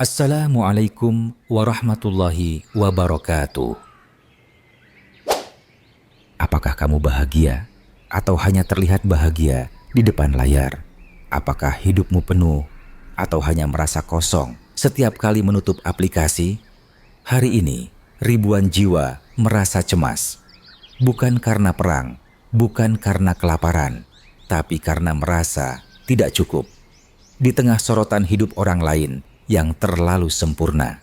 Assalamualaikum warahmatullahi wabarakatuh. Apakah kamu bahagia atau hanya terlihat bahagia di depan layar? Apakah hidupmu penuh atau hanya merasa kosong setiap kali menutup aplikasi? Hari ini, ribuan jiwa merasa cemas. Bukan karena perang, bukan karena kelaparan, tapi karena merasa tidak cukup. Di tengah sorotan hidup orang lain yang terlalu sempurna,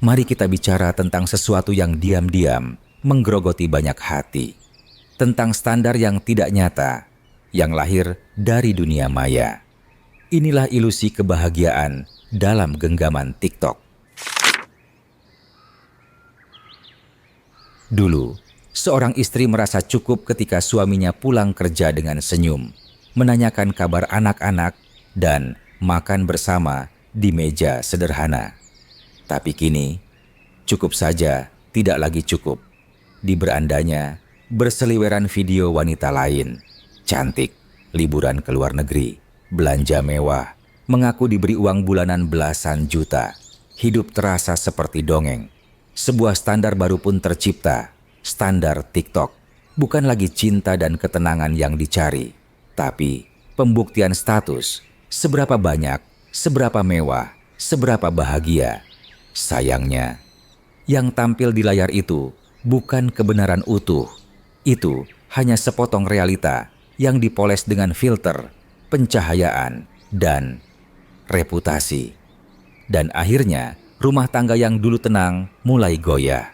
mari kita bicara tentang sesuatu yang diam-diam menggerogoti banyak hati. Tentang standar yang tidak nyata, yang lahir dari dunia maya. Inilah ilusi kebahagiaan dalam genggaman TikTok. Dulu, seorang istri merasa cukup ketika suaminya pulang kerja dengan senyum, menanyakan kabar anak-anak, dan makan bersama di meja sederhana. Tapi kini, cukup saja tidak lagi cukup. Di berandanya, berseliweran video wanita lain, cantik, liburan ke luar negeri, belanja mewah, mengaku diberi uang bulanan belasan juta. Hidup terasa seperti dongeng. Sebuah standar baru pun tercipta, standar TikTok. Bukan lagi cinta dan ketenangan yang dicari, tapi pembuktian status. Seberapa banyak, seberapa mewah, seberapa bahagia. Sayangnya, yang tampil di layar itu bukan kebenaran utuh. Itu hanya sepotong realita yang dipoles dengan filter, pencahayaan, dan reputasi. Dan akhirnya, rumah tangga yang dulu tenang mulai goyah.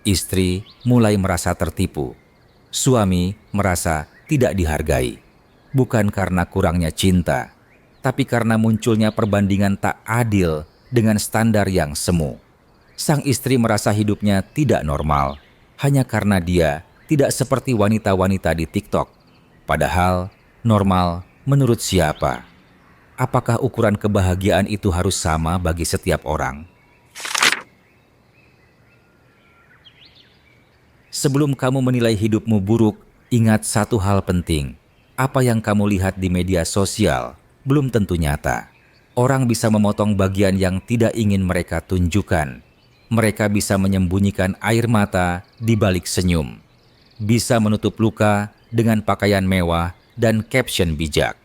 Istri mulai merasa tertipu. Suami merasa tidak dihargai. Bukan karena kurangnya cinta, tapi karena munculnya perbandingan tak adil dengan standar yang semu. Sang istri merasa hidupnya tidak normal, hanya karena dia tidak seperti wanita-wanita di TikTok. Padahal, normal menurut siapa? Apakah ukuran kebahagiaan itu harus sama bagi setiap orang? Sebelum kamu menilai hidupmu buruk, ingat satu hal penting. Apa yang kamu lihat di media sosial belum tentu nyata. Orang bisa memotong bagian yang tidak ingin mereka tunjukkan. Mereka bisa menyembunyikan air mata di balik senyum. Bisa menutup luka dengan pakaian mewah dan caption bijak.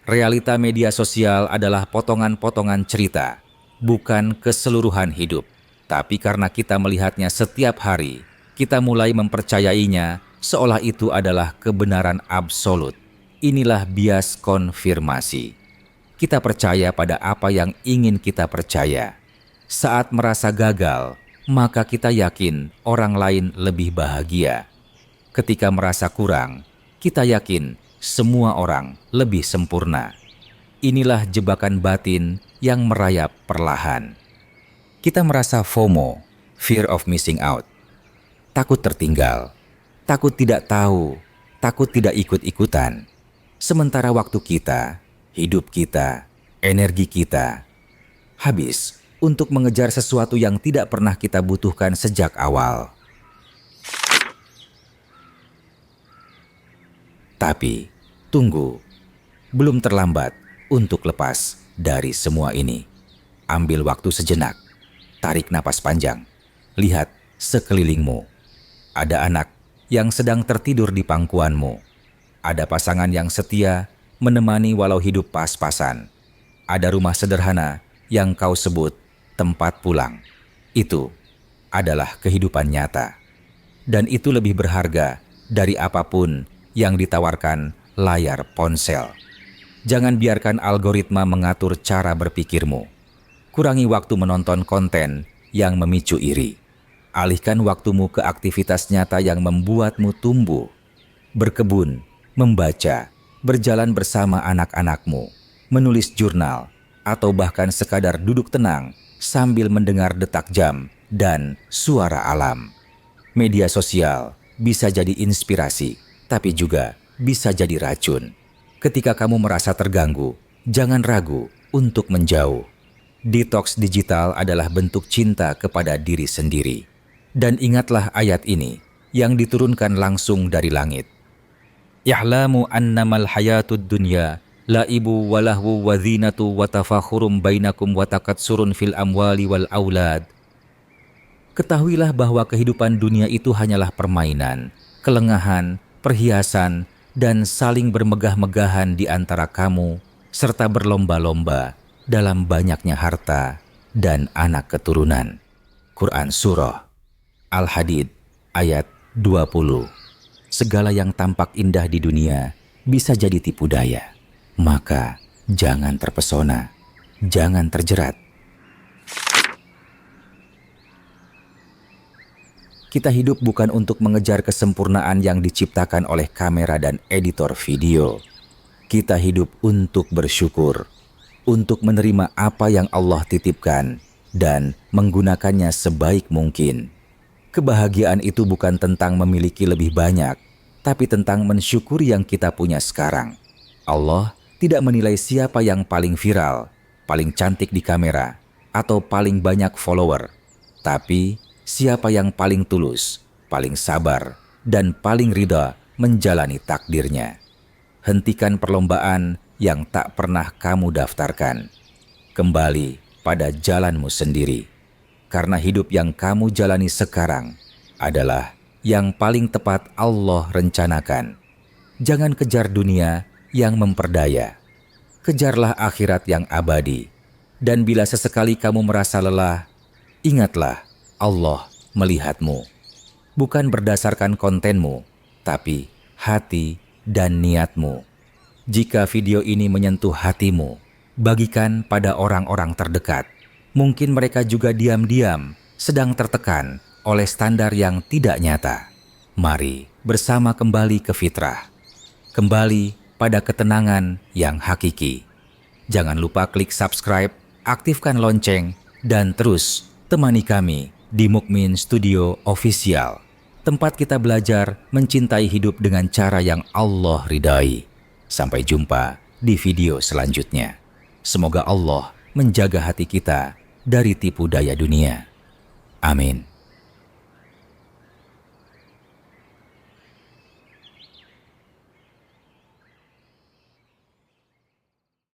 Realita media sosial adalah potongan-potongan cerita, bukan keseluruhan hidup. Tapi karena kita melihatnya setiap hari, kita mulai mempercayainya seolah itu adalah kebenaran absolut. Inilah bias konfirmasi. Kita percaya pada apa yang ingin kita percaya. Saat merasa gagal, maka kita yakin orang lain lebih bahagia. Ketika merasa kurang, kita yakin semua orang lebih sempurna. Inilah jebakan batin yang merayap perlahan. Kita merasa FOMO, fear of missing out. Takut tertinggal, takut tidak tahu, takut tidak ikut-ikutan. Sementara waktu kita, hidup kita, energi kita habis untuk mengejar sesuatu yang tidak pernah kita butuhkan sejak awal. Tapi, tunggu. Belum terlambat untuk lepas dari semua ini. Ambil waktu sejenak. Tarik napas panjang. Lihat sekelilingmu. Ada anak yang sedang tertidur di pangkuanmu. Ada pasangan yang setia menemani walau hidup pas-pasan. Ada rumah sederhana yang kau sebut tempat pulang. Itu adalah kehidupan nyata. Dan itu lebih berharga dari apapun yang ditawarkan layar ponsel. Jangan biarkan algoritma mengatur cara berpikirmu. Kurangi waktu menonton konten yang memicu iri. Alihkan waktumu ke aktivitas nyata yang membuatmu tumbuh. Berkebun, membaca, berjalan bersama anak-anakmu, menulis jurnal, atau bahkan sekadar duduk tenang sambil mendengar detak jam dan suara alam. Media sosial bisa jadi inspirasi, tapi juga bisa jadi racun. Ketika kamu merasa terganggu, jangan ragu untuk menjauh. Detox digital adalah bentuk cinta kepada diri sendiri. Dan ingatlah ayat ini yang diturunkan langsung dari langit. I'lamu annamal hayatud dunya laibu walahwu wadhinatu watafakhurum bainakum watakatsurun fil amwali wal aulad. Ketahuilah bahwa kehidupan dunia itu hanyalah permainan, kelengahan, perhiasan, dan saling bermegah-megahan di antara kamu, serta berlomba-lomba dalam banyaknya harta dan anak keturunan. Quran Surah Al-Hadid ayat 20. Segala yang tampak indah di dunia bisa jadi tipu daya. Maka jangan terpesona, jangan terjerat. Kita hidup bukan untuk mengejar kesempurnaan yang diciptakan oleh kamera dan editor video. Kita hidup untuk bersyukur, untuk menerima apa yang Allah titipkan dan menggunakannya sebaik mungkin. Kebahagiaan itu bukan tentang memiliki lebih banyak, tapi tentang mensyukuri yang kita punya sekarang. Allah tidak menilai siapa yang paling viral, paling cantik di kamera, atau paling banyak follower, tapi siapa yang paling tulus, paling sabar, dan paling ridha menjalani takdirnya. Hentikan perlombaan yang tak pernah kamu daftarkan. Kembali pada jalanmu sendiri. Karena hidup yang kamu jalani sekarang adalah yang paling tepat Allah rencanakan. Jangan kejar dunia yang memperdaya. Kejarlah akhirat yang abadi. Dan bila sesekali kamu merasa lelah, ingatlah Allah melihatmu, bukan berdasarkan kontenmu, tapi hati dan niatmu. Jika video ini menyentuh hatimu, bagikan pada orang-orang terdekat. Mungkin mereka juga diam-diam sedang tertekan oleh standar yang tidak nyata. Mari bersama kembali ke fitrah, kembali pada ketenangan yang hakiki. Jangan lupa klik subscribe, aktifkan lonceng, dan terus temani kami di Mukmin Studio Official, tempat kita belajar mencintai hidup dengan cara yang Allah ridai. Sampai jumpa di video selanjutnya. Semoga Allah menjaga hati kita dari tipu daya dunia. Amin.